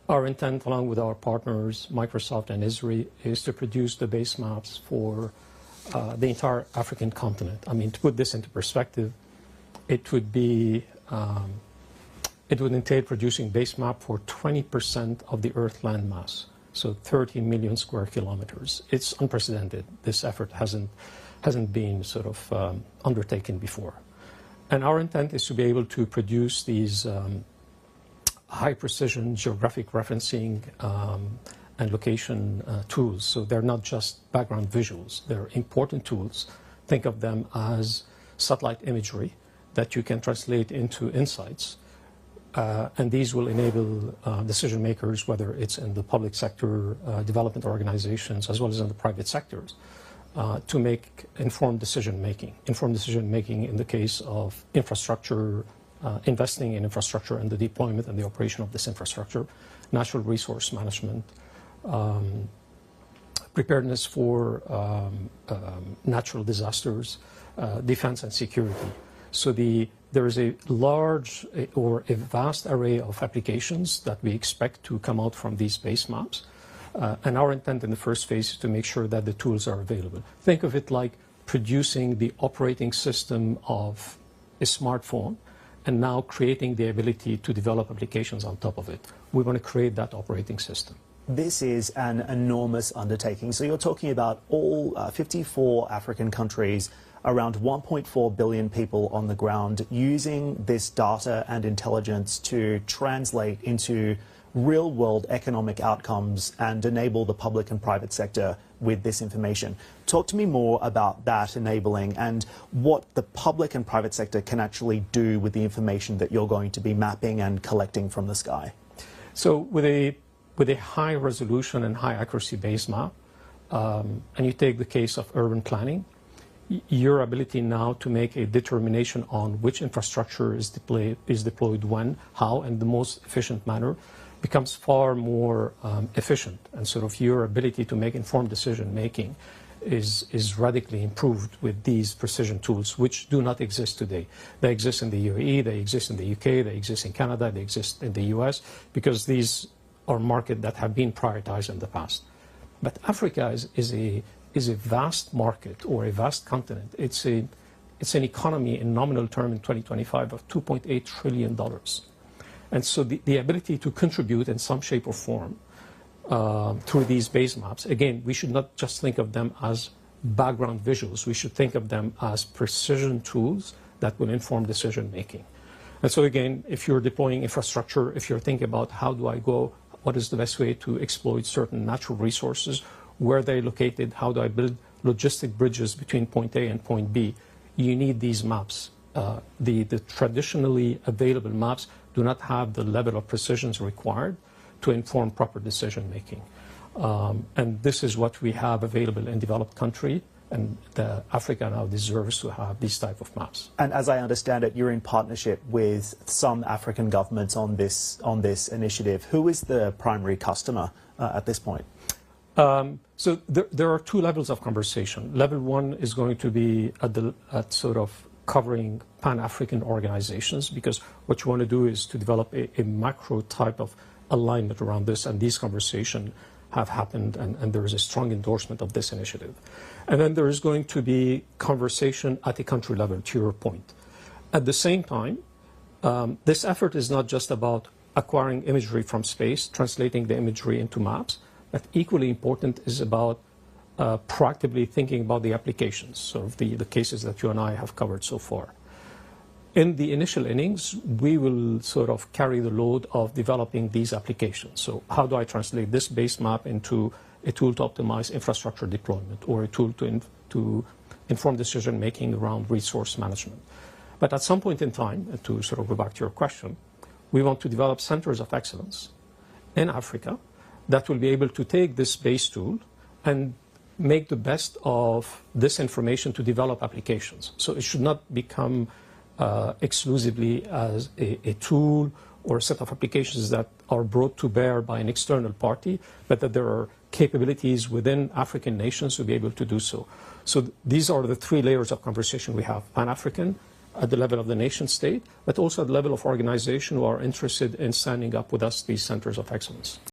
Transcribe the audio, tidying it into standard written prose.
Our intent, along with our partners, Microsoft and Esri, is to produce the base maps for the entire African continent. I mean, to put this into perspective, it would be it would entail producing base map for 20% of the Earth landmass, so 30 million square kilometers. It's unprecedented. This effort hasn't been sort of undertaken before. And our intent is to be able to produce these high-precision geographic referencing and location tools. So they're not just background visuals. They're important tools. Think of them as satellite imagery that you can translate into insights. And these will enable decision makers, whether it's in the public sector, development organizations, as well as in the private sectors, to make informed decision making. Informed decision making in the case of infrastructure, investing in infrastructure and the deployment and the operation of this infrastructure, natural resource management, preparedness for natural disasters, defense and security. So there is a large or a vast array of applications that we expect to come out from these base maps. And our intent in the first phase is to make sure that the tools are available. Think of it like producing the operating system of a smartphone and now creating the ability to develop applications on top of it. We want to create that operating system. This is an enormous undertaking. So you're talking about all 54 African countries, around 1.4 billion people on the ground, using this data and intelligence to translate into real-world economic outcomes and enable the public and private sector with this information. Talk to me more about that enabling and what the public and private sector can actually do with the information that you're going to be mapping and collecting from the sky. So with a high resolution and high accuracy base map, and you take the case of urban planning, your ability now to make a determination on which infrastructure is deployed when, how, and the most efficient manner becomes far more efficient. And sort of your ability to make informed decision making is radically improved with these precision tools, which do not exist today. They exist in the UAE, they exist in the UK, they exist in Canada, they exist in the US, because these are markets that have been prioritized in the past. But Africa is a vast market or a vast continent. It's an economy in nominal term in 2025 of $2.8 trillion. And so the ability to contribute in some shape or form through these base maps, again, we should not just think of them as background visuals. We should think of them as precision tools that will inform decision making. And so again, if you're deploying infrastructure, if you're thinking about how do I go, what is the best way to exploit certain natural resources, where they're located, how do I build logistic bridges between point A and point B, you need these maps. The traditionally available maps do not have the level of precision required to inform proper decision making. And this is what we have available in developed country, and Africa now deserves to have these type of maps. And as I understand it, you're in partnership with some African governments on this initiative. Who is the primary customer at this point? So there are two levels of conversation. Level one is going to be at sort of covering Pan-African organizations, because what you want to do is to develop a macro type of alignment around this, and these conversations have happened, and there is a strong endorsement of this initiative. And then there is going to be conversation at a country level, to your point. At the same time, this effort is not just about acquiring imagery from space, translating the imagery into maps, but equally important is about proactively thinking about the applications, sort of the cases that you and I have covered so far. In the initial innings, we will sort of carry the load of developing these applications. So how do I translate this base map into a tool to optimize infrastructure deployment, or a tool to inform decision making around resource management? But at some point in time, and to sort of go back to your question, we want to develop centers of excellence in Africa that will be able to take this base tool and make the best of this information to develop applications. So it should not become exclusively as a tool or a set of applications that are brought to bear by an external party, but that there are capabilities within African nations to be able to do so. So these are the three layers of conversation we have: Pan-African, at the level of the nation state, but also at the level of organizations who are interested in standing up with us, these centers of excellence.